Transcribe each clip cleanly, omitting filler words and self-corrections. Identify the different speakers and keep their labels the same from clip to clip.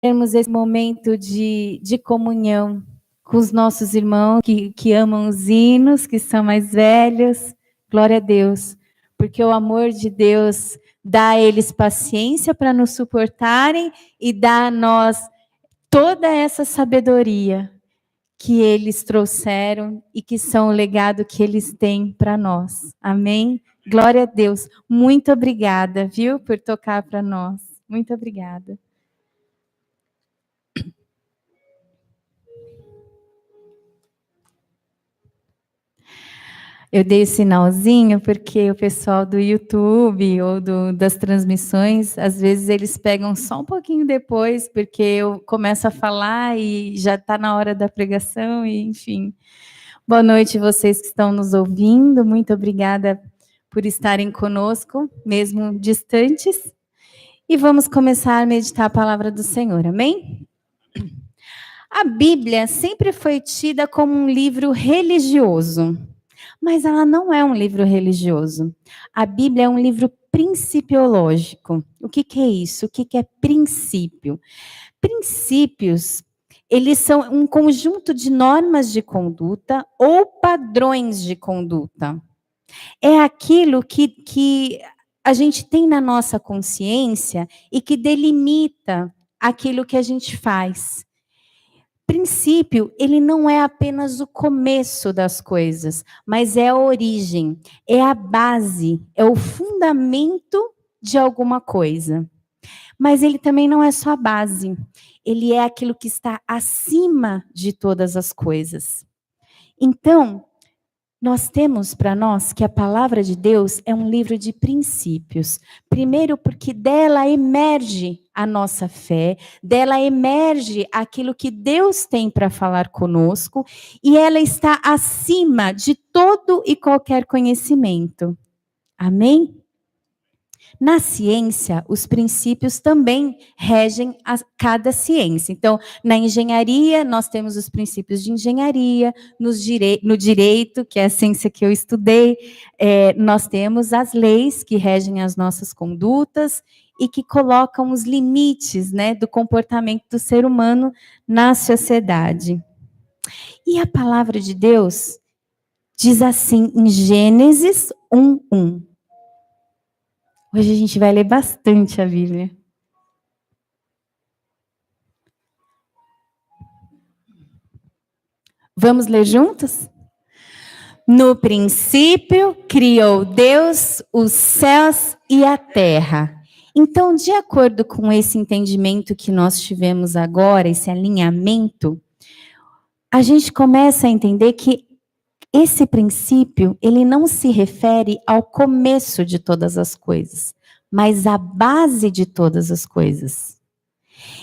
Speaker 1: termos esse momento de comunhão com os nossos irmãos que amam os hinos, que são mais velhos. Glória a Deus, porque o amor de Deus dá a eles paciência para nos suportarem e dá a nós toda essa sabedoria que eles trouxeram e que são o legado que eles têm para nós. Amém? Glória a Deus. Muito obrigada, viu, por tocar para nós. Muito obrigada. Eu dei o sinalzinho porque o pessoal do YouTube ou das transmissões, às vezes eles pegam só um pouquinho depois, porque eu começo a falar e já está na hora da pregação, e enfim. Boa noite, vocês que estão nos ouvindo. Muito obrigada por estarem conosco, mesmo distantes. E vamos começar a meditar a palavra do Senhor, amém? A Bíblia sempre foi tida como um livro religioso. Mas ela não é um livro religioso. A Bíblia é um livro principiológico. O que é isso? O que é princípio? Princípios, eles são um conjunto de normas de conduta ou padrões de conduta. É aquilo que a gente tem na nossa consciência e que delimita aquilo que a gente faz. Princípio, ele não é apenas o começo das coisas, mas é a origem, é a base, é o fundamento de alguma coisa. Mas ele também não é só a base, ele é aquilo que está acima de todas as coisas. Então, nós temos para nós que a palavra de Deus é um livro de princípios. Primeiro, porque dela emerge a nossa fé, dela emerge aquilo que Deus tem para falar conosco, e ela está acima de todo e qualquer conhecimento. Amém? Na ciência, os princípios também regem cada ciência. Então, na engenharia, nós temos os princípios de engenharia, no direito, que é a ciência que eu estudei, nós temos as leis que regem as nossas condutas e que colocam os limites, né, do comportamento do ser humano na sociedade. E a palavra de Deus diz assim em Gênesis 1:1. Hoje a gente vai ler bastante a Bíblia. Vamos ler juntos? No princípio, criou Deus os céus e a terra. Então, de acordo com esse entendimento que nós tivemos agora, esse alinhamento, a gente começa a entender que esse princípio, ele não se refere ao começo de todas as coisas, mas à base de todas as coisas.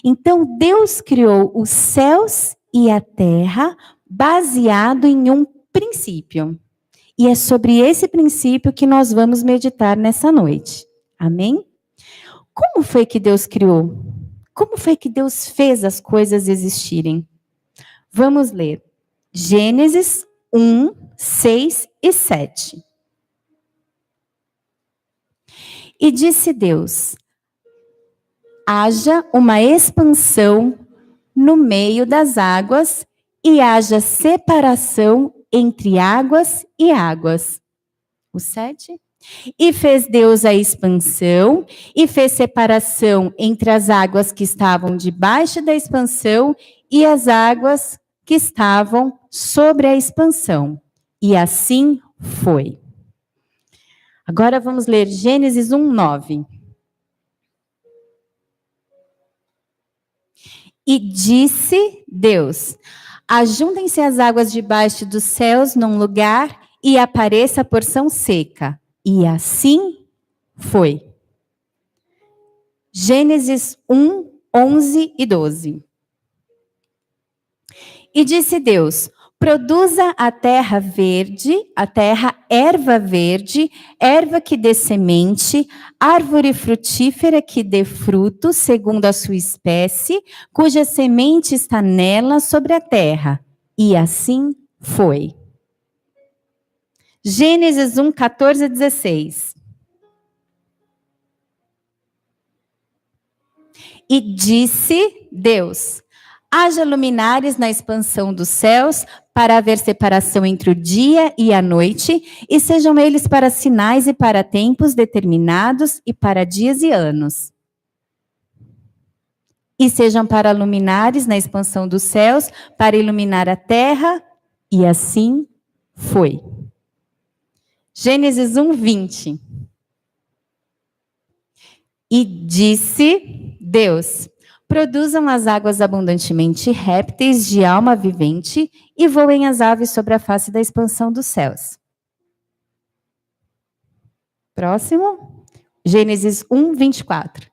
Speaker 1: Então, Deus criou os céus e a terra baseado em um princípio. E é sobre esse princípio que nós vamos meditar nessa noite. Amém? Como foi que Deus criou? Como foi que Deus fez as coisas existirem? Vamos ler. Gênesis 1, 6 e 7. E disse Deus: haja uma expansão no meio das águas e haja separação entre águas e águas. O 7. E fez Deus a expansão e fez separação entre as águas que estavam debaixo da expansão e as águas que estavam sobre a expansão. E assim foi. Agora vamos ler Gênesis 1:9. E disse Deus: ajuntem-se as águas debaixo dos céus num lugar e apareça a porção seca. E assim foi. Gênesis 1, 11 e 12. E disse Deus: produza a terra verde, a terra erva verde, erva que dê semente, árvore frutífera que dê fruto, segundo a sua espécie, cuja semente está nela sobre a terra. E assim foi. Gênesis 1, 14 a 16. E disse Deus: haja luminares na expansão dos céus, para haver separação entre o dia e a noite, e sejam eles para sinais e para tempos determinados, e para dias e anos. E sejam para luminares na expansão dos céus, para iluminar a terra, e assim foi. Gênesis 1, 20. E disse Deus: produzam as águas abundantemente répteis de alma vivente e voem as aves sobre a face da expansão dos céus. Próximo. Gênesis 1, 24.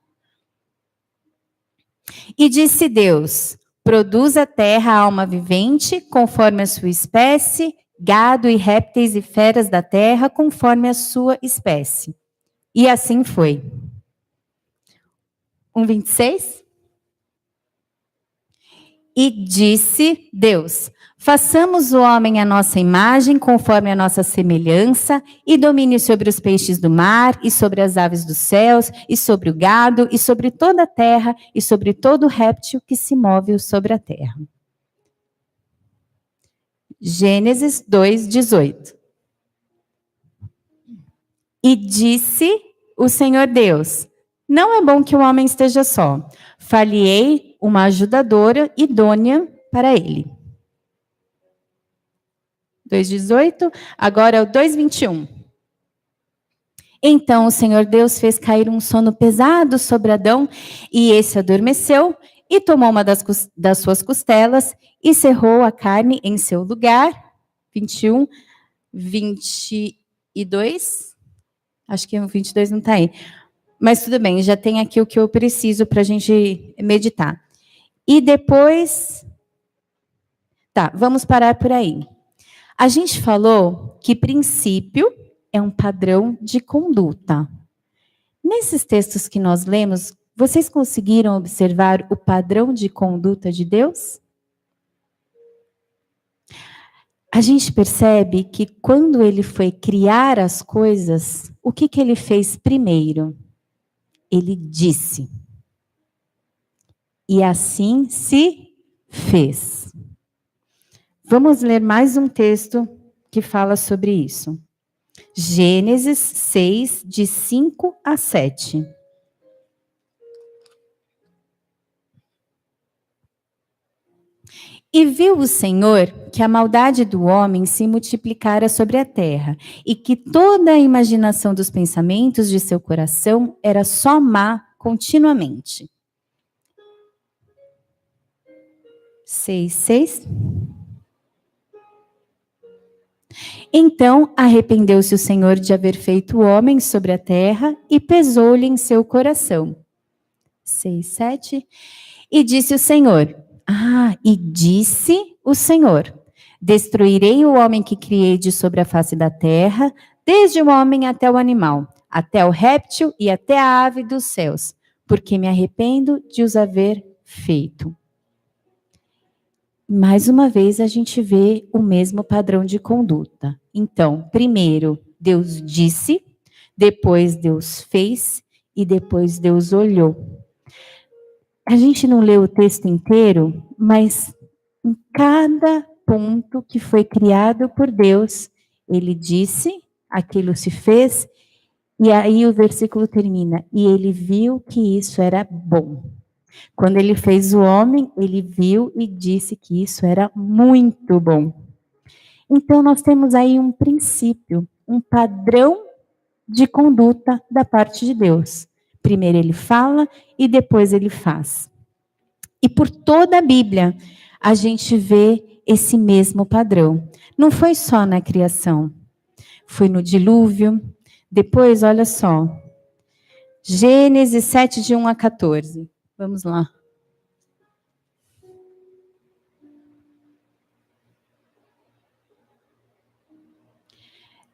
Speaker 1: E disse Deus: produz a terra alma vivente, conforme a sua espécie, gado e répteis e feras da terra, conforme a sua espécie. E assim foi. 1:26. E disse Deus: façamos o homem à nossa imagem, conforme a nossa semelhança, e domine sobre os peixes do mar, e sobre as aves dos céus, e sobre o gado, e sobre toda a terra, e sobre todo réptil que se move sobre a terra. Gênesis 2:18. E disse o Senhor Deus: não é bom que o homem esteja só. Far-lhe-ei uma ajudadora idônea para ele. 2:18, agora é o 2:21. Então o Senhor Deus fez cair um sono pesado sobre Adão, e esse adormeceu, e tomou uma das suas costelas, e cerrou a carne em seu lugar. 21, 22, acho que o 22 não está aí. Mas tudo bem, já tem aqui o que eu preciso para a gente meditar. E depois... Tá, vamos parar por aí. A gente falou que princípio é um padrão de conduta. Nesses textos que nós lemos, vocês conseguiram observar o padrão de conduta de Deus? A gente percebe que quando ele foi criar as coisas, o que ele fez primeiro? Ele disse. E assim se fez. Vamos ler mais um texto que fala sobre isso. Gênesis 6, de 5 a 7. E viu o Senhor que a maldade do homem se multiplicara sobre a terra, e que toda a imaginação dos pensamentos de seu coração era só má continuamente. 6:6. Então arrependeu-se o Senhor de haver feito o homem sobre a terra, e pesou-lhe em seu coração. 6:7. E disse o Senhor, destruirei o homem que criei de sobre a face da terra, desde o homem até o animal, até o réptil e até a ave dos céus, porque me arrependo de os haver feito. Mais uma vez a gente vê o mesmo padrão de conduta. Então, primeiro Deus disse, depois Deus fez e depois Deus olhou. A gente não leu o texto inteiro, mas em cada ponto que foi criado por Deus, ele disse, aquilo se fez, e aí o versículo termina, e ele viu que isso era bom. Quando ele fez o homem, ele viu e disse que isso era muito bom. Então, nós temos aí um princípio, um padrão de conduta da parte de Deus. Primeiro ele fala e depois ele faz. E por toda a Bíblia, a gente vê esse mesmo padrão. Não foi só na criação, foi no dilúvio. Depois, olha só, Gênesis 7, de 1 a 14. Vamos lá.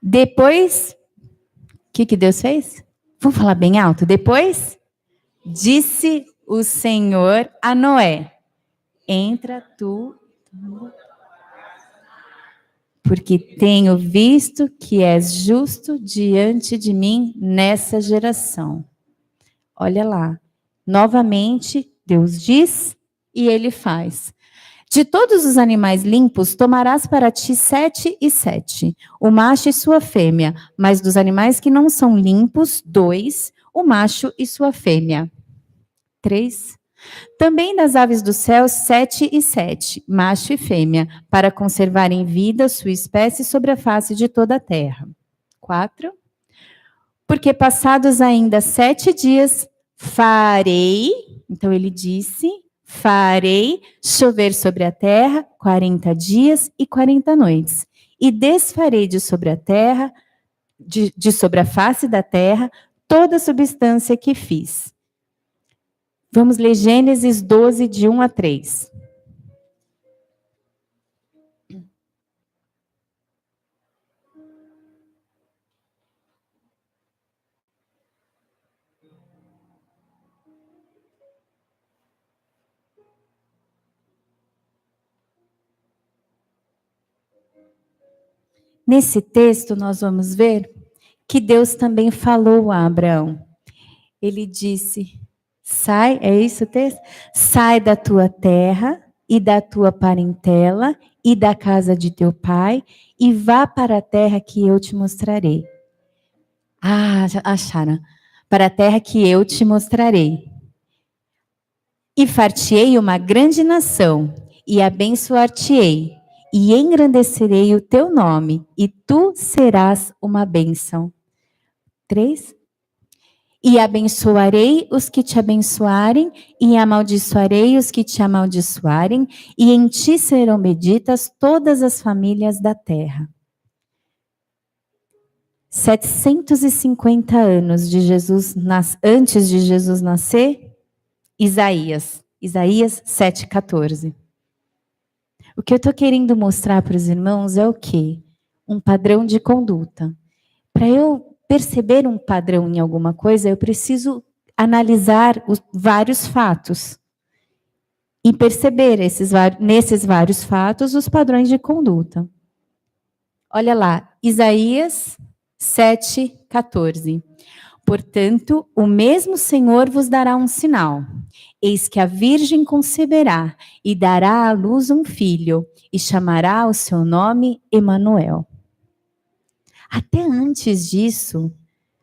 Speaker 1: Depois, o que Deus fez? Vamos falar bem alto. Depois, disse o Senhor a Noé, entra tu, porque tenho visto que és justo diante de mim nessa geração. Olha lá, Novamente, Deus diz e ele faz. De todos os animais limpos, tomarás para ti 7 e 7, o macho e sua fêmea, mas dos animais que não são limpos, 2, o macho e sua fêmea. 3. Também das aves do céu, 7 e 7, macho e fêmea, para conservar em vida sua espécie sobre a face de toda a terra. 4. Porque passados ainda 7 dias, farei, então ele disse, farei chover sobre a terra 40 dias e 40 noites, e desfarei de sobre a terra, de sobre a face da terra, toda a substância que fiz. Vamos ler Gênesis 12, de 1 a 3. Nesse texto, nós vamos ver que Deus também falou a Abraão. Ele disse, sai, é isso o texto? Sai da tua terra e da tua parentela e da casa de teu pai e vá para a terra que eu te mostrarei. Já acharam? Para a terra que eu te mostrarei. E far-te-ei uma grande nação, e abençoar-te-ei, e engrandecerei o teu nome, e tu serás uma bênção. 3. E abençoarei os que te abençoarem, e amaldiçoarei os que te amaldiçoarem, e em ti serão benditas todas as famílias da terra. 750 anos de Jesus, antes de Jesus nascer, Isaías 7,14. O que eu estou querendo mostrar para os irmãos é o quê? Um padrão de conduta. Para eu perceber um padrão em alguma coisa, eu preciso analisar os vários fatos e perceber nesses vários fatos os padrões de conduta. Olha lá, Isaías 7,14. Portanto, o mesmo Senhor vos dará um sinal. Eis que a virgem conceberá e dará à luz um filho, e chamará o seu nome Emanuel. Até antes disso,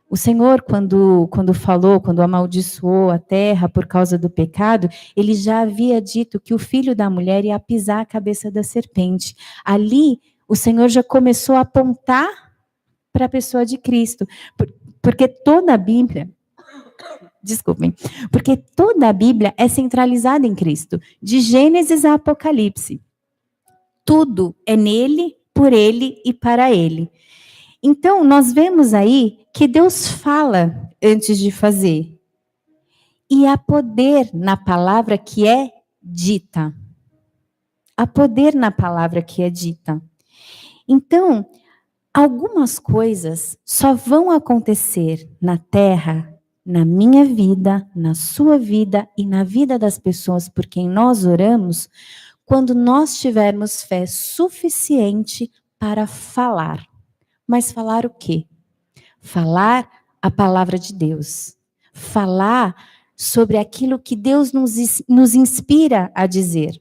Speaker 1: o Senhor, quando amaldiçoou a terra por causa do pecado, ele já havia dito que o filho da mulher ia pisar a cabeça da serpente. Ali, o Senhor já começou a apontar para a pessoa de Cristo. Porque toda a Bíblia, porque toda a Bíblia é centralizada em Cristo, de Gênesis a Apocalipse. Tudo é nele, por ele e para ele. Então, nós vemos aí que Deus fala antes de fazer. E há poder na palavra que é dita. Há poder na palavra que é dita. Então, algumas coisas só vão acontecer na terra, na minha vida, na sua vida e na vida das pessoas por quem nós oramos, quando nós tivermos fé suficiente para falar. Mas falar o quê? Falar a palavra de Deus. Falar sobre aquilo que Deus nos inspira a dizer.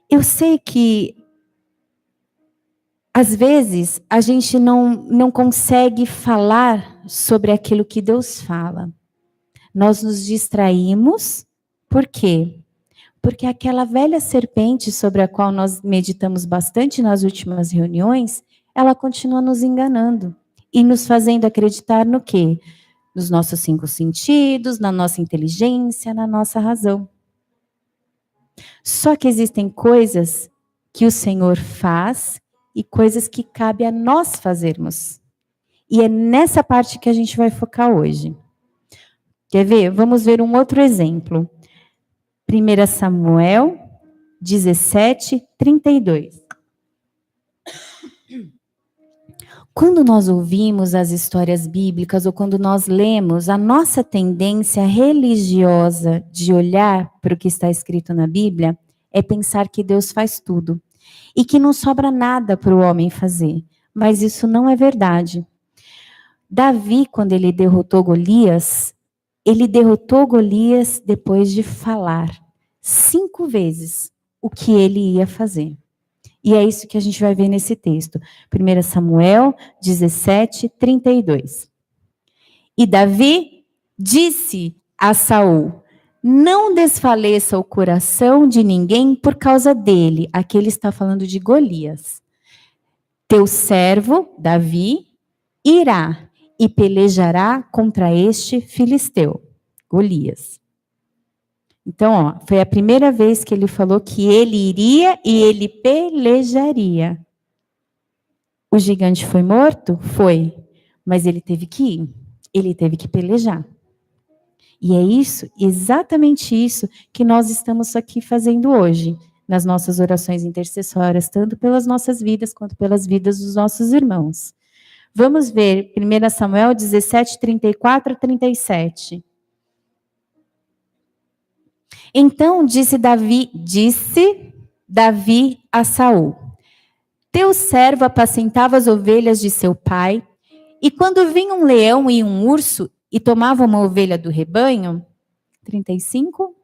Speaker 1: Eu sei que às vezes, a gente não consegue falar sobre aquilo que Deus fala. Nós nos distraímos. Por quê? Porque aquela velha serpente sobre a qual nós meditamos bastante nas últimas reuniões, ela continua nos enganando e nos fazendo acreditar no quê? Nos nossos 5 sentidos, na nossa inteligência, na nossa razão. Só que existem coisas que o Senhor faz e coisas que cabe a nós fazermos. E é nessa parte que a gente vai focar hoje. Quer ver? Vamos ver um outro exemplo. 1 Samuel 17, 32. Quando nós ouvimos as histórias bíblicas ou quando nós lemos, a nossa tendência religiosa de olhar para o que está escrito na Bíblia é pensar que Deus faz tudo. E que não sobra nada para o homem fazer. Mas isso não é verdade. Davi, quando ele derrotou Golias, Ele derrotou Golias depois de falar 5 vezes o que ele ia fazer. E é isso que a gente vai ver nesse texto. 1 Samuel 17, 32. E Davi disse a Saul: não desfaleça o coração de ninguém por causa dele. Aqui ele está falando de Golias. Teu servo, Davi, irá e pelejará contra este filisteu, Golias. Então, foi a primeira vez que ele falou que ele iria e ele pelejaria. O gigante foi morto? Foi. Mas ele teve que ir. Ele teve que pelejar. E é isso, exatamente isso, que nós estamos aqui fazendo hoje, nas nossas orações intercessórias, tanto pelas nossas vidas, quanto pelas vidas dos nossos irmãos. Vamos ver 1 Samuel 17, 34 a 37. Então disse Davi a Saul: teu servo apacentava as ovelhas de seu pai, e quando vinha um leão e um urso e tomava uma ovelha do rebanho, 35,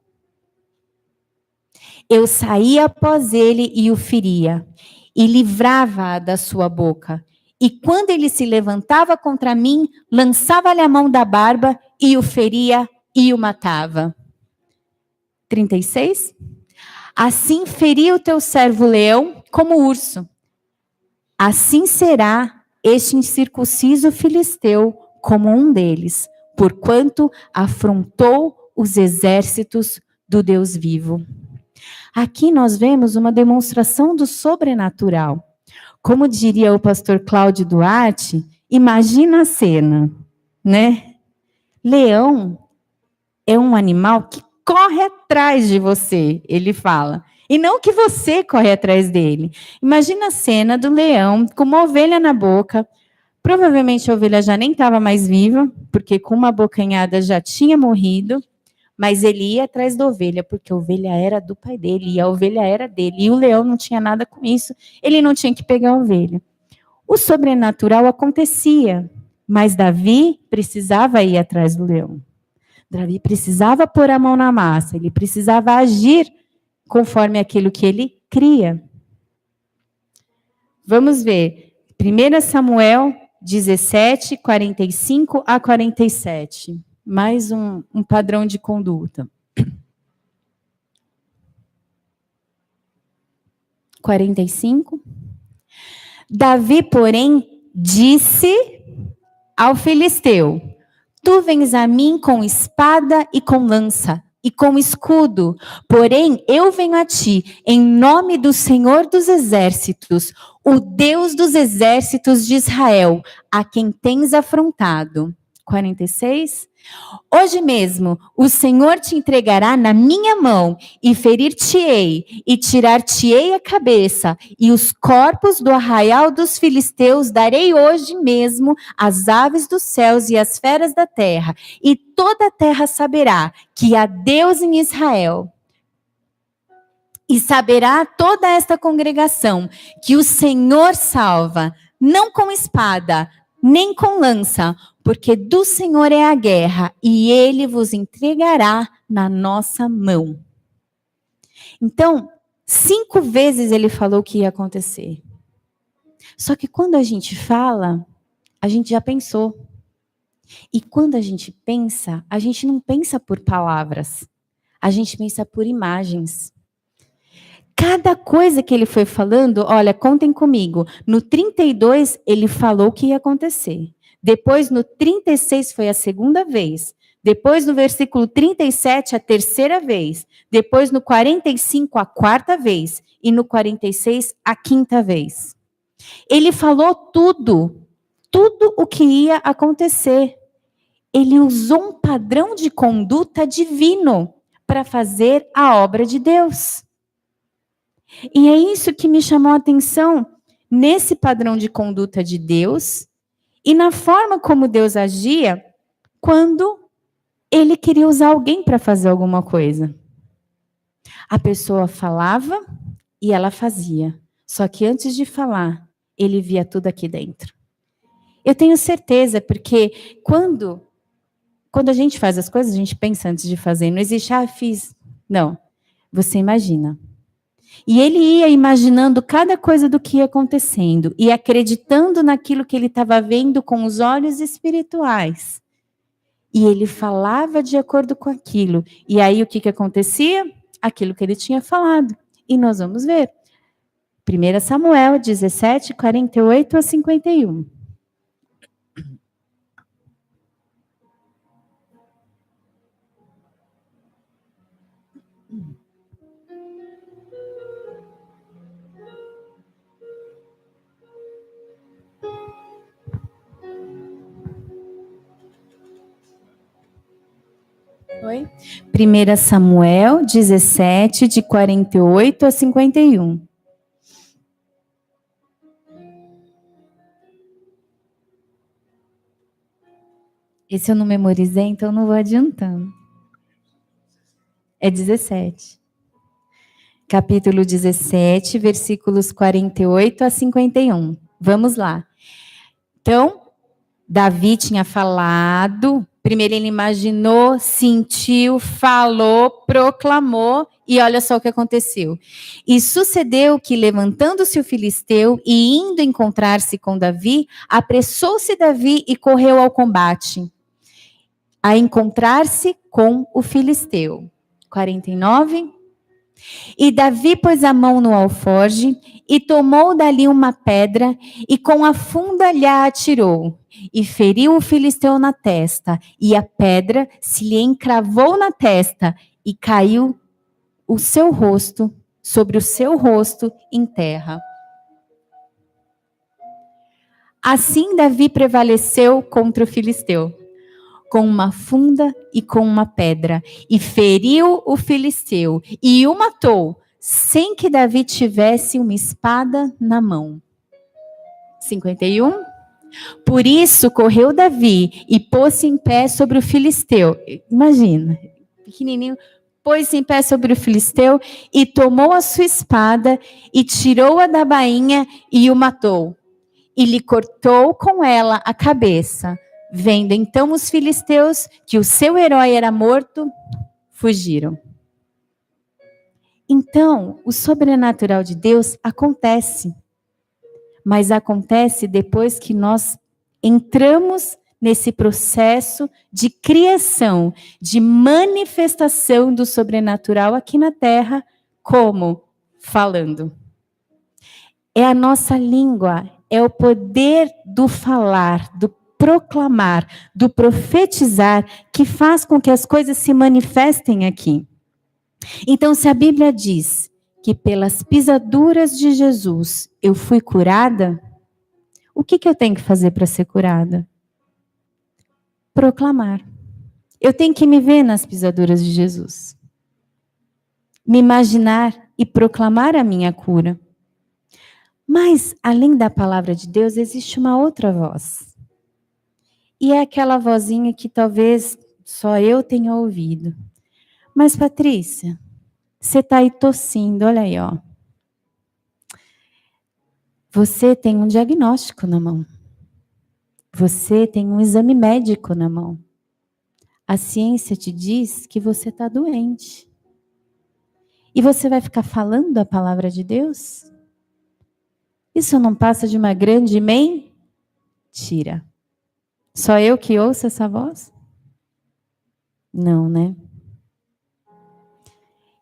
Speaker 1: eu saía após ele e o feria, e livrava-a da sua boca. E quando ele se levantava contra mim, lançava-lhe a mão da barba e o feria e o matava. 36. Assim feria o teu servo leão como urso. Assim será este incircunciso filisteu como um deles, porquanto afrontou os exércitos do Deus vivo. Aqui nós vemos uma demonstração do sobrenatural. Como diria o pastor Cláudio Duarte, imagina a cena, né? Leão é um animal que corre atrás de você, ele fala. E não que você corre atrás dele. Imagina a cena do leão com uma ovelha na boca. Provavelmente a ovelha já nem estava mais viva, porque com uma bocanhada já tinha morrido. Mas ele ia atrás da ovelha, porque a ovelha era do pai dele, e a ovelha era dele. E o leão não tinha nada com isso, ele não tinha que pegar a ovelha. O sobrenatural acontecia, mas Davi precisava ir atrás do leão. Davi precisava pôr a mão na massa, ele precisava agir conforme aquilo que ele cria. Vamos ver, 1 Samuel 17, 45 a 47. Mais um padrão de conduta. 45. Davi, porém, disse ao filisteu: tu vens a mim com espada e com lança, e com escudo, porém eu venho a ti em nome do Senhor dos Exércitos, o Deus dos exércitos de Israel, a quem tens afrontado. 46. Hoje mesmo o Senhor te entregará na minha mão, e ferir-te-ei, e tirar-te-ei a cabeça, e os corpos do arraial dos filisteus darei hoje mesmo às aves dos céus e às feras da terra, e toda a terra saberá que há Deus em Israel. E saberá toda esta congregação que o Senhor salva, não com espada, nem com lança, porque do Senhor é a guerra, e ele vos entregará na nossa mão. Então, 5 vezes ele falou que ia acontecer. Só que quando a gente fala, a gente já pensou. E quando a gente pensa, a gente não pensa por palavras, a gente pensa por imagens. Cada coisa que ele foi falando, olha, contem comigo, no 32 ele falou que ia acontecer. Depois no 36 foi a segunda vez. Depois no versículo 37 a terceira vez. Depois no 45 a quarta vez. E no 46 a quinta vez. Ele falou tudo o que ia acontecer. Ele usou um padrão de conduta divino para fazer a obra de Deus. E é isso que me chamou a atenção nesse padrão de conduta de Deus e na forma como Deus agia quando ele queria usar alguém para fazer alguma coisa. A pessoa falava e ela fazia. Só que antes de falar, ele via tudo aqui dentro. Eu tenho certeza, porque quando quando a gente faz as coisas, a gente pensa antes de fazer. Não existe, fiz. Não. Você imagina. E ele ia imaginando cada coisa do que ia acontecendo e acreditando naquilo que ele estava vendo com os olhos espirituais. E ele falava de acordo com aquilo. E aí o que acontecia? Aquilo que ele tinha falado. E nós vamos ver. 1 Samuel 17, 48 a 51. Oi? 1 Samuel 17, de 48 a 51. Esse eu não memorizei, então não vou adiantando. É 17. Capítulo 17, versículos 48 a 51. Vamos lá. Então, Davi tinha falado, primeiro ele imaginou, sentiu, falou, proclamou, e olha só o que aconteceu. E sucedeu que, levantando-se o filisteu e indo encontrar-se com Davi, apressou-se Davi e correu ao combate, a encontrar-se com o filisteu. 49. E Davi pôs a mão no alforje e tomou dali uma pedra e com a funda lhe atirou e feriu o filisteu na testa, e a pedra se lhe encravou na testa e caiu o seu rosto sobre o seu rosto em terra. Assim Davi prevaleceu contra o filisteu, com uma funda e com uma pedra, e feriu o filisteu, e o matou, sem que Davi tivesse uma espada na mão. 51. Por isso correu Davi e pôs-se em pé sobre o filisteu. Imagina, pequenininho, pôs-se em pé sobre o filisteu e tomou a sua espada e tirou-a da bainha e o matou. E lhe cortou com ela a cabeça. Vendo então os filisteus que o seu herói era morto, fugiram. Então, o sobrenatural de Deus acontece. Mas acontece depois que nós entramos nesse processo de criação, de manifestação do sobrenatural aqui na Terra, como? Falando. É a nossa língua, é o poder do falar, do proclamar, do profetizar, que faz com que as coisas se manifestem aqui. Então, se a Bíblia diz que pelas pisaduras de Jesus eu fui curada, o que eu tenho que fazer para ser curada? Proclamar. Eu tenho que me ver nas pisaduras de Jesus. Me imaginar e proclamar a minha cura. Mas, além da palavra de Deus, existe uma outra voz. E é aquela vozinha que talvez só eu tenha ouvido. Mas, Patrícia, você está aí tossindo, olha aí, ó. Você tem um diagnóstico na mão. Você tem um exame médico na mão. A ciência te diz que você está doente. E você vai ficar falando a palavra de Deus? Isso não passa de uma grande mentira. Só eu que ouço essa voz? Não, né?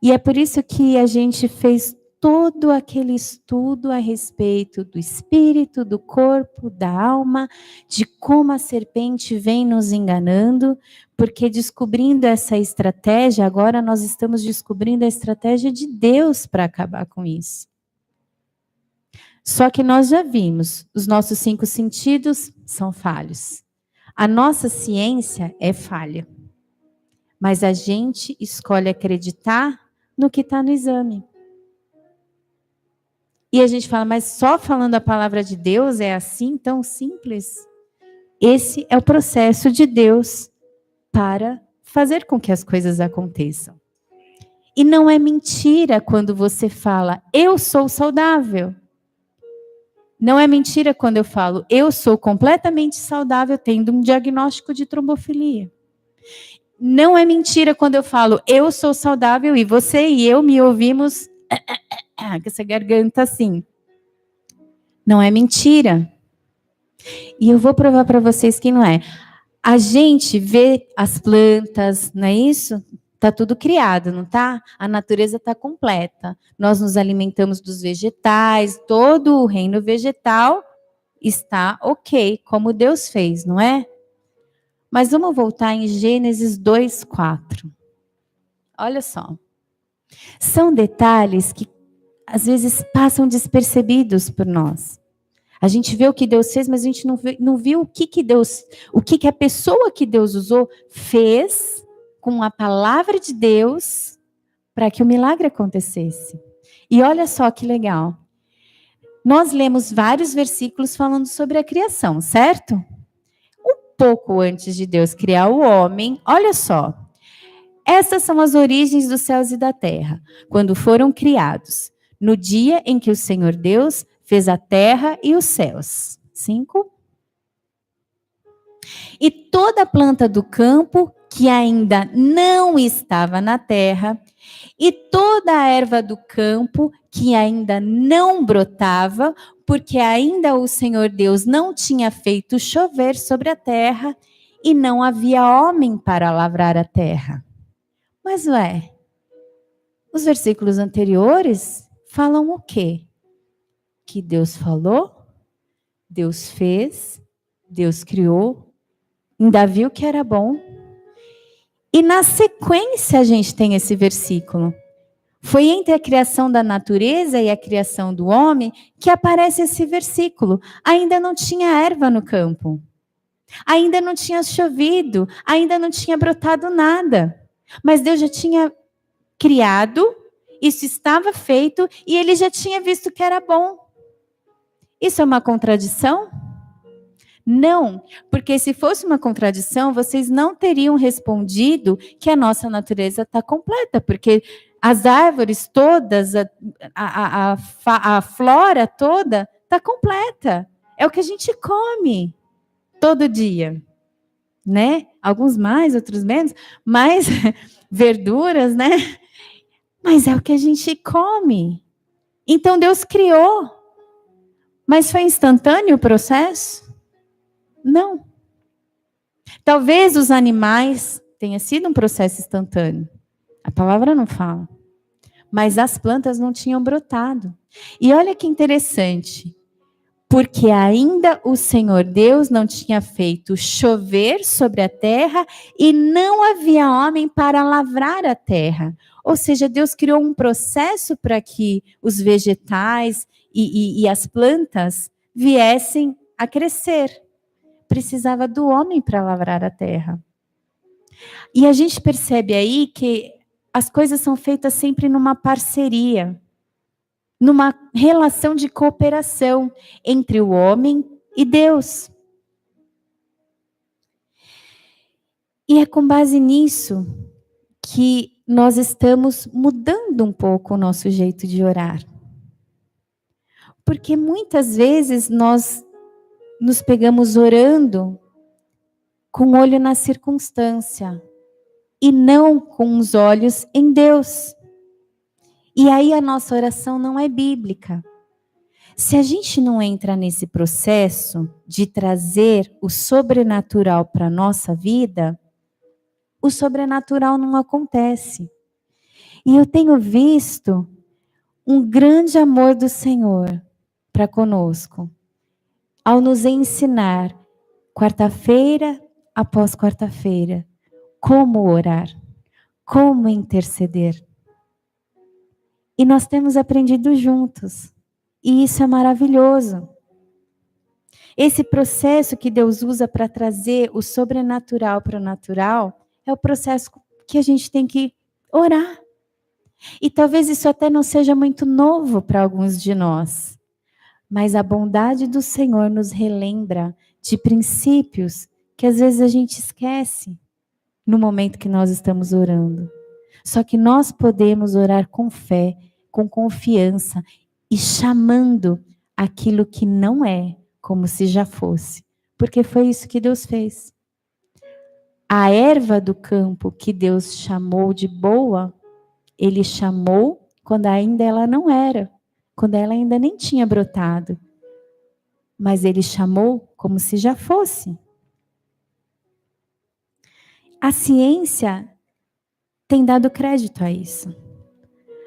Speaker 1: E é por isso que a gente fez todo aquele estudo a respeito do espírito, do corpo, da alma, de como a serpente vem nos enganando, porque descobrindo essa estratégia, agora nós estamos descobrindo a estratégia de Deus para acabar com isso. Só que nós já vimos, os nossos 5 sentidos são falhos. A nossa ciência é falha. Mas a gente escolhe acreditar no que está no exame. E a gente fala, mas só falando a palavra de Deus é assim, tão simples? Esse é o processo de Deus para fazer com que as coisas aconteçam. E não é mentira quando você fala, eu sou saudável. Não é mentira quando eu falo, eu sou completamente saudável tendo um diagnóstico de trombofilia. Não é mentira quando eu falo, eu sou saudável e você e eu me ouvimos com essa garganta assim. Não é mentira. E eu vou provar para vocês que não é. A gente vê as plantas, não é isso? Está tudo criado, não está? A natureza está completa. Nós nos alimentamos dos vegetais, todo o reino vegetal está ok, como Deus fez, não é? Mas vamos voltar em Gênesis 2:4. Olha só. São detalhes que às vezes passam despercebidos por nós. A gente vê o que Deus fez, mas a gente não viu o que a pessoa que Deus usou fez com a palavra de Deus para que o milagre acontecesse. E olha só que legal. Nós lemos vários versículos falando sobre a criação, certo? Um pouco antes de Deus criar o homem, olha só. Essas são as origens dos céus e da terra, quando foram criados, no dia em que o Senhor Deus fez a terra e os céus. 5. E toda planta do campo que ainda não estava na terra, e toda a erva do campo que ainda não brotava, porque ainda o Senhor Deus não tinha feito chover sobre a terra, e não havia homem para lavrar a terra. Mas os versículos anteriores falam o quê? Que Deus falou, Deus fez, Deus criou, ainda viu que era bom. E na sequência a gente tem esse versículo. Foi entre a criação da natureza e a criação do homem que aparece esse versículo. Ainda não tinha erva no campo. Ainda não tinha chovido, ainda não tinha brotado nada. Mas Deus já tinha criado, isso estava feito e ele já tinha visto que era bom. Isso é uma contradição? Não, porque se fosse uma contradição, vocês não teriam respondido que a nossa natureza está completa, porque as árvores todas, a flora toda está completa. É o que a gente come todo dia, né? Alguns mais, outros menos, mas verduras, né? Mas é o que a gente come. Então Deus criou. Mas foi instantâneo o processo? Não. Talvez os animais tenha sido um processo instantâneo. A palavra não fala. Mas as plantas não tinham brotado. E olha que interessante. Porque ainda o Senhor Deus não tinha feito chover sobre a terra e não havia homem para lavrar a terra. Ou seja, Deus criou um processo para que os vegetais e as plantas viessem a crescer. Precisava do homem para lavrar a terra. E a gente percebe aí que as coisas são feitas sempre numa parceria, numa relação de cooperação entre o homem e Deus. E é com base nisso que nós estamos mudando um pouco o nosso jeito de orar. Porque muitas vezes nós nos pegamos orando com o olho na circunstância e não com os olhos em Deus. E aí a nossa oração não é bíblica. Se a gente não entra nesse processo de trazer o sobrenatural para a nossa vida, o sobrenatural não acontece. E eu tenho visto um grande amor do Senhor para conosco, ao nos ensinar, quarta-feira após quarta-feira, como orar, como interceder. E nós temos aprendido juntos. E isso é maravilhoso. Esse processo que Deus usa para trazer o sobrenatural para o natural é o processo que a gente tem que orar. E talvez isso até não seja muito novo para alguns de nós. Mas a bondade do Senhor nos relembra de princípios que às vezes a gente esquece no momento que nós estamos orando. Só que nós podemos orar com fé, com confiança e chamando aquilo que não é, como se já fosse. Porque foi isso que Deus fez. A erva do campo que Deus chamou de boa, ele chamou quando ainda ela não era, quando ela ainda nem tinha brotado. Mas ele chamou como se já fosse. A ciência tem dado crédito a isso.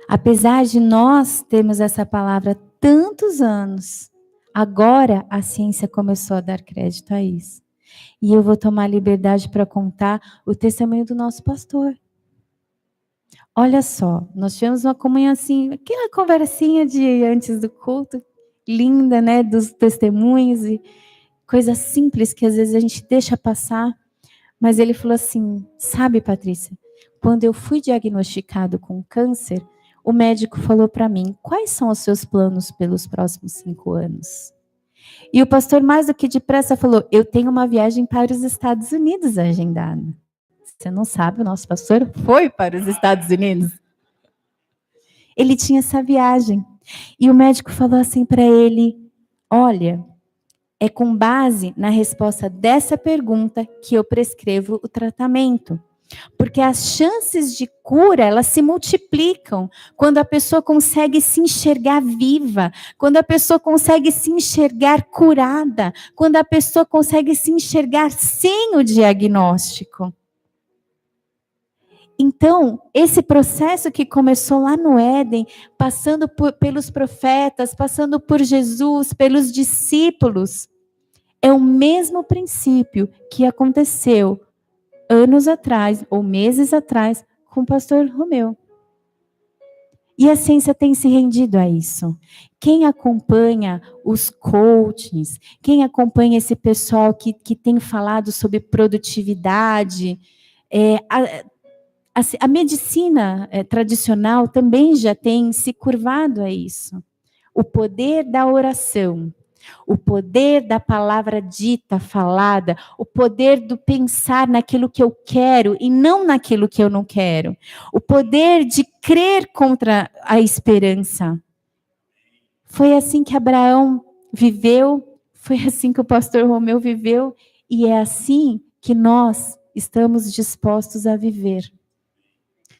Speaker 1: Apesar de nós termos essa palavra há tantos anos, agora a ciência começou a dar crédito a isso. E eu vou tomar liberdade para contar o testemunho do nosso pastor. Olha só, nós tivemos uma comunhão assim, aquela conversinha de antes do culto, linda, né, dos testemunhos e coisas simples que às vezes a gente deixa passar. Mas ele falou assim, sabe, Patrícia, quando eu fui diagnosticado com câncer, o médico falou para mim, quais são os seus planos pelos próximos 5 anos? E o pastor, mais do que depressa, falou, eu tenho uma viagem para os Estados Unidos agendada. Você não sabe, o nosso pastor foi para os Estados Unidos. Ele tinha essa viagem. E o médico falou assim para ele, olha, é com base na resposta dessa pergunta que eu prescrevo o tratamento. Porque as chances de cura, elas se multiplicam quando a pessoa consegue se enxergar viva, quando a pessoa consegue se enxergar curada, quando a pessoa consegue se enxergar sem o diagnóstico. Então, esse processo que começou lá no Éden, passando pelos profetas, passando por Jesus, pelos discípulos, é o mesmo princípio que aconteceu anos atrás, ou meses atrás, com o pastor Romeu. E a ciência tem se rendido a isso. Quem acompanha os coachings, quem acompanha esse pessoal que tem falado sobre produtividade, a medicina tradicional também já tem se curvado a isso. O poder da oração. O poder da palavra dita, falada, o poder do pensar naquilo que eu quero e não naquilo que eu não quero. O poder de crer contra a esperança. Foi assim que Abraão viveu, foi assim que o pastor Romeu viveu e é assim que nós estamos dispostos a viver.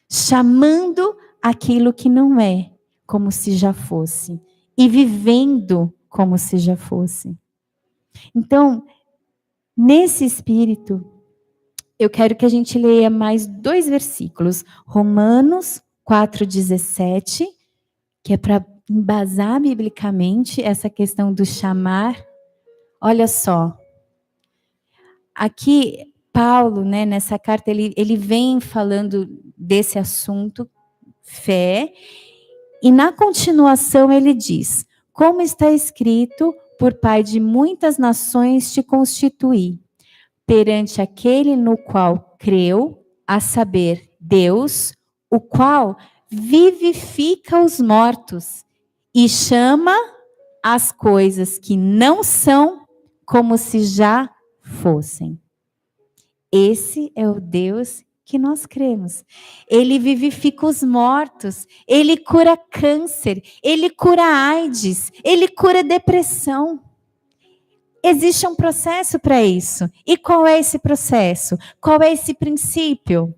Speaker 1: Chamando aquilo que não é, como se já fosse, e vivendo como se já fosse. Então, nesse espírito, eu quero que a gente leia mais 2 versículos. Romanos 4,17, que é para embasar biblicamente essa questão do chamar. Olha só. Aqui, Paulo, né, nessa carta, ele vem falando desse assunto, fé, e na continuação ele diz, como está escrito, por pai de muitas nações te constituí, perante aquele no qual creu, a saber, Deus, o qual vivifica os mortos e chama as coisas que não são como se já fossem. Esse é o Deus que nós cremos. Ele vivifica os mortos, ele cura câncer, ele cura AIDS, ele cura depressão. Existe um processo para isso. E qual é esse processo? Qual é esse princípio?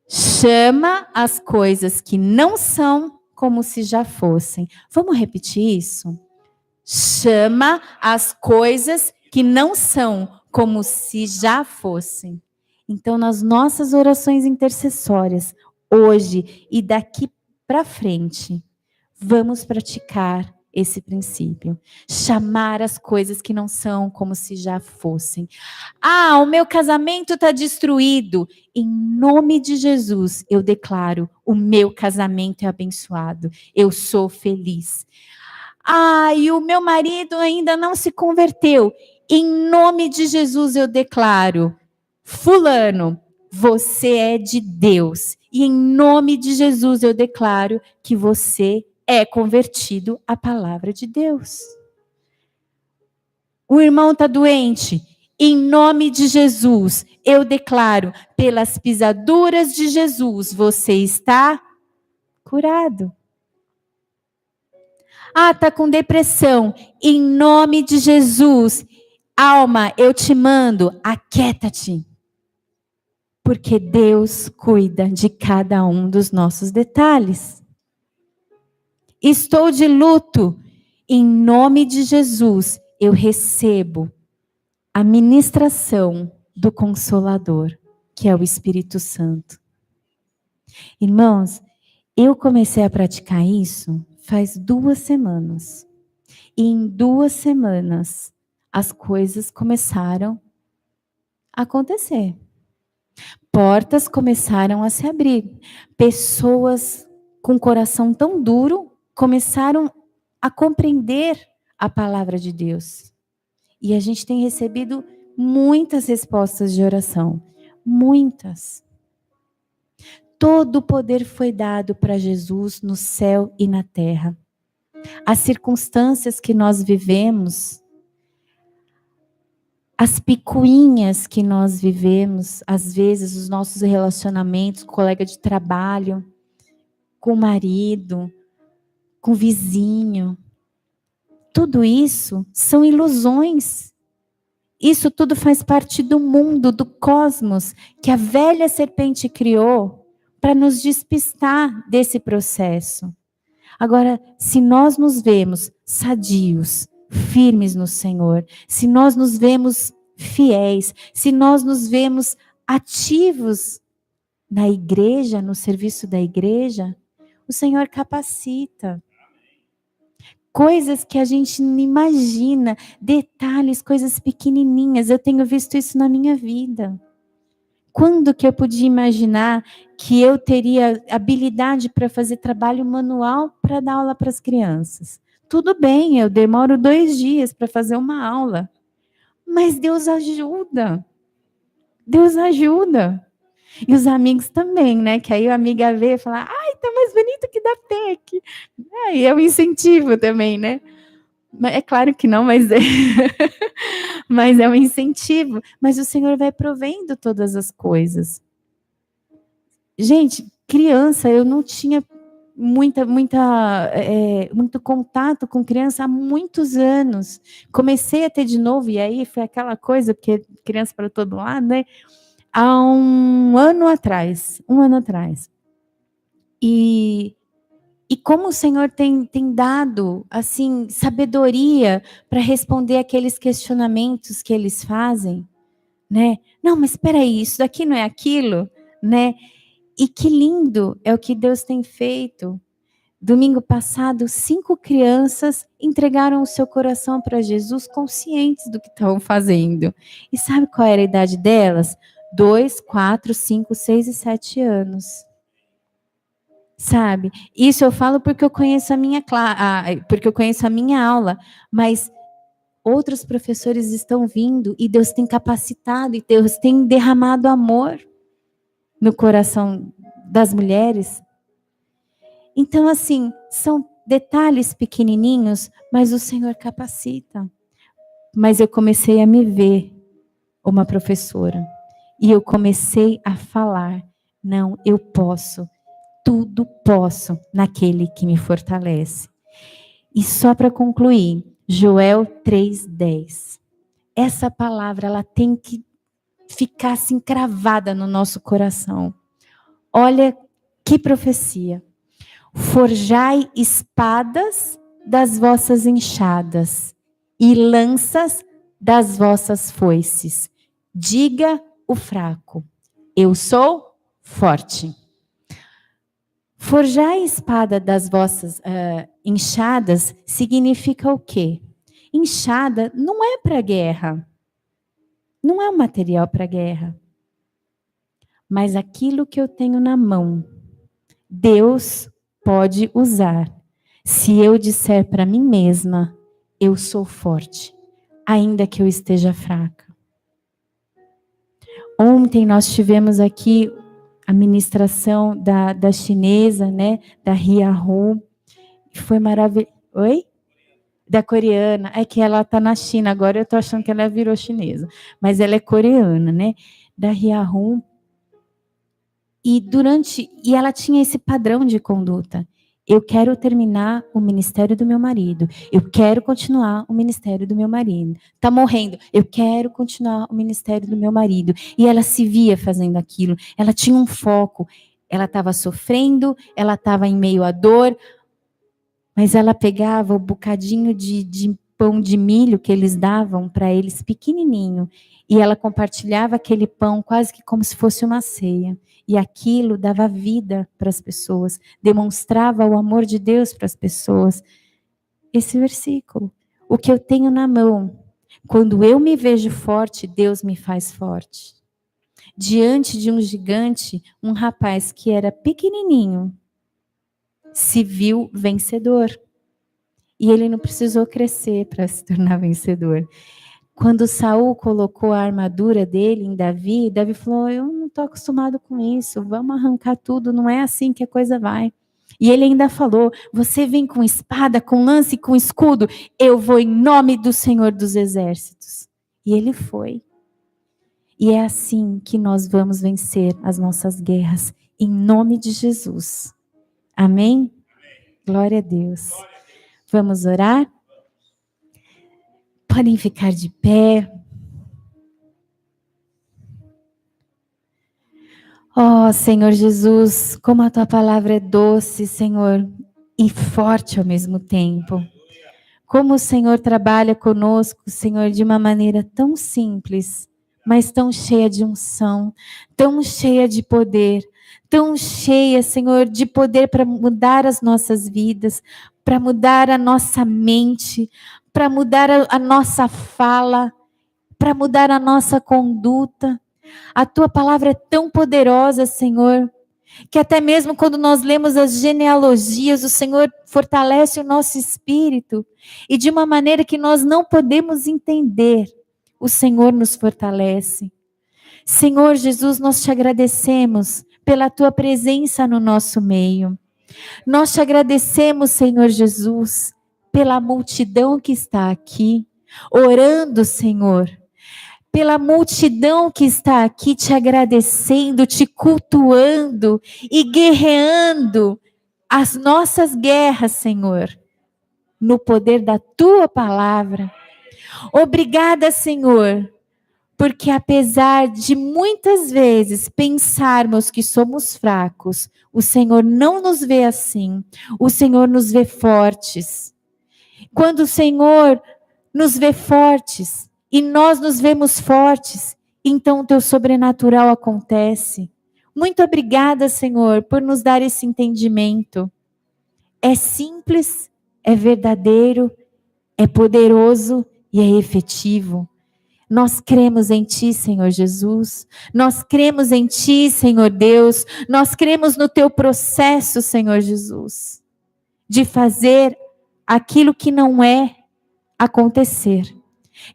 Speaker 1: Chama as coisas que não são como se já fossem. Vamos repetir isso? Chama as coisas que não são como se já fossem. Então, nas nossas orações intercessórias, hoje e daqui para frente, vamos praticar esse princípio. Chamar as coisas que não são como se já fossem. Ah, o meu casamento está destruído. Em nome de Jesus, eu declaro, o meu casamento é abençoado. Eu sou feliz. Ah, e o meu marido ainda não se converteu. Em nome de Jesus eu declaro, fulano, você é de Deus. E em nome de Jesus eu declaro que você é convertido à palavra de Deus. O irmão está doente. Em nome de Jesus eu declaro, pelas pisaduras de Jesus, você está curado. Ah, está com depressão. Em nome de Jesus, Alma, eu te mando, aquieta-te. Porque Deus cuida de cada um dos nossos detalhes. Estou de luto. Em nome de Jesus, eu recebo a ministração do Consolador, que é o Espírito Santo. Irmãos, eu comecei a praticar isso faz 2 semanas. E em 2 semanas, as coisas começaram a acontecer. Portas começaram a se abrir. Pessoas com coração tão duro começaram a compreender a palavra de Deus. E a gente tem recebido muitas respostas de oração. Muitas. Todo o poder foi dado para Jesus no céu e na terra. As circunstâncias que nós vivemos, as picuinhas que nós vivemos, às vezes os nossos relacionamentos com colega de trabalho, com o marido, com o vizinho, tudo isso são ilusões. Isso tudo faz parte do mundo, do cosmos, que a velha serpente criou para nos despistar desse processo. Agora, se nós nos vemos sadios, firmes no Senhor, se nós nos vemos fiéis, se nós nos vemos ativos na igreja, no serviço da igreja, o Senhor capacita. Coisas que a gente não imagina, detalhes, coisas pequenininhas. Eu tenho visto isso na minha vida. Quando que eu podia imaginar que eu teria habilidade para fazer trabalho manual para dar aula para as crianças? Tudo bem, eu demoro 2 dias para fazer uma aula. Mas Deus ajuda. Deus ajuda. E os amigos também, né? Que aí a amiga vê e fala, ai, tá mais bonito que da PEC. Aí é um incentivo também, né? É claro que não, mas mas é um incentivo. Mas o Senhor vai provendo todas as coisas. Gente, criança, eu não tinha muito contato com criança há muitos anos. Comecei a ter de novo, e aí foi aquela coisa, porque criança para todo lado, né? Há um ano atrás. E como o Senhor tem dado, assim, sabedoria para responder aqueles questionamentos que eles fazem, né? Não, mas espera aí, isso daqui não é aquilo, né? E que lindo é o que Deus tem feito. Domingo passado, 5 crianças entregaram o seu coração para Jesus, conscientes do que estavam fazendo. E sabe qual era a idade delas? 2, 4, 5, 6 e 7 anos. Sabe? Isso eu falo porque eu conheço porque eu conheço a minha aula, mas outros professores estão vindo e Deus tem capacitado e Deus tem derramado amor no coração das mulheres. Então, assim, são detalhes pequenininhos, mas o Senhor capacita. Mas eu comecei a me ver uma professora e eu comecei a falar, não, eu posso. Tudo posso naquele que me fortalece. E só para concluir, Joel 3:10. Essa palavra, ela tem que ficar assim cravada no nosso coração. Olha que profecia. Forjai espadas das vossas enxadas e lanças das vossas foices. Diga o fraco, eu sou forte. Forjar a espada das vossas enxadas significa o quê? Enxada não é para guerra. Não é um material para guerra. Mas aquilo que eu tenho na mão, Deus pode usar. Se eu disser para mim mesma, eu sou forte, ainda que eu esteja fraca. Ontem nós tivemos aqui a ministração da chinesa, né, da Ria Hu, foi maravilhoso. Oi? Da coreana, é que ela está na China, agora eu estou achando que ela virou chinesa, mas ela é coreana, né, da Ria Hu, e ela tinha esse padrão de conduta. Eu quero terminar o ministério do meu marido. Eu quero continuar o ministério do meu marido. Está morrendo. Eu quero continuar o ministério do meu marido. E ela se via fazendo aquilo. Ela tinha um foco. Ela estava sofrendo, ela estava em meio à dor, mas ela pegava o bocadinho de pão de milho que eles davam para eles pequenininho, e ela compartilhava aquele pão quase que como se fosse uma ceia. E aquilo dava vida para as pessoas, demonstrava o amor de Deus para as pessoas. Esse versículo, o que eu tenho na mão, quando eu me vejo forte, Deus me faz forte. Diante de um gigante, um rapaz que era pequenininho, se viu vencedor. E ele não precisou crescer para se tornar vencedor. Quando Saul colocou a armadura dele em Davi, Davi falou, eu não estou acostumado com isso, vamos arrancar tudo, não é assim que a coisa vai. E ele ainda falou, você vem com espada, com lance, com escudo, eu vou em nome do Senhor dos Exércitos. E ele foi. E é assim que nós vamos vencer as nossas guerras, em nome de Jesus. Amém? Glória a Deus. Vamos orar? Podem ficar de pé. Oh, Senhor Jesus, como a tua palavra é doce, Senhor, e forte ao mesmo tempo. Como o Senhor trabalha conosco, Senhor, de uma maneira tão simples, mas tão cheia de unção, tão cheia de poder, tão cheia, Senhor, de poder para mudar as nossas vidas, para mudar a nossa mente, para mudar a nossa fala, para mudar a nossa conduta. A tua palavra é tão poderosa, Senhor, que até mesmo quando nós lemos as genealogias, o Senhor fortalece o nosso espírito, e de uma maneira que nós não podemos entender, o Senhor nos fortalece. Senhor Jesus, nós te agradecemos pela tua presença no nosso meio. Nós te agradecemos, Senhor Jesus, pela multidão que está aqui, orando, Senhor, pela multidão que está aqui te agradecendo, te cultuando e guerreando as nossas guerras, Senhor, no poder da tua palavra. Obrigada, Senhor, porque apesar de muitas vezes pensarmos que somos fracos, o Senhor não nos vê assim, o Senhor nos vê fortes. Quando o Senhor nos vê fortes, e nós nos vemos fortes, então o teu sobrenatural acontece. Muito obrigada, Senhor, por nos dar esse entendimento. É simples, é verdadeiro, é poderoso e é efetivo. Nós cremos em Ti, Senhor Jesus. Nós cremos em Ti, Senhor Deus. Nós cremos no Teu processo, Senhor Jesus, de fazer aquilo que não é acontecer.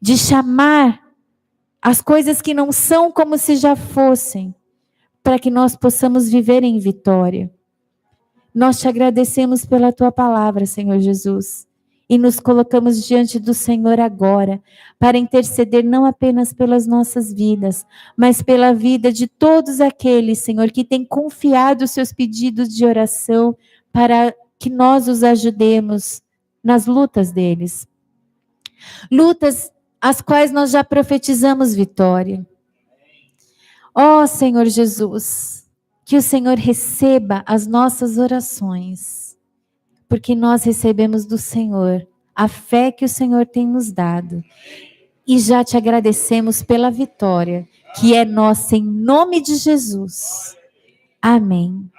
Speaker 1: De chamar as coisas que não são como se já fossem, para que nós possamos viver em vitória. Nós te agradecemos pela tua palavra, Senhor Jesus, e nos colocamos diante do Senhor agora, para interceder não apenas pelas nossas vidas, mas pela vida de todos aqueles, Senhor, que têm confiado os seus pedidos de oração, para que nós os ajudemos nas lutas deles. Lutas as quais nós já profetizamos vitória. Ó Senhor Jesus, que o Senhor receba as nossas orações, porque nós recebemos do Senhor a fé que o Senhor tem nos dado, e já te agradecemos pela vitória, que é nossa em nome de Jesus. Amém.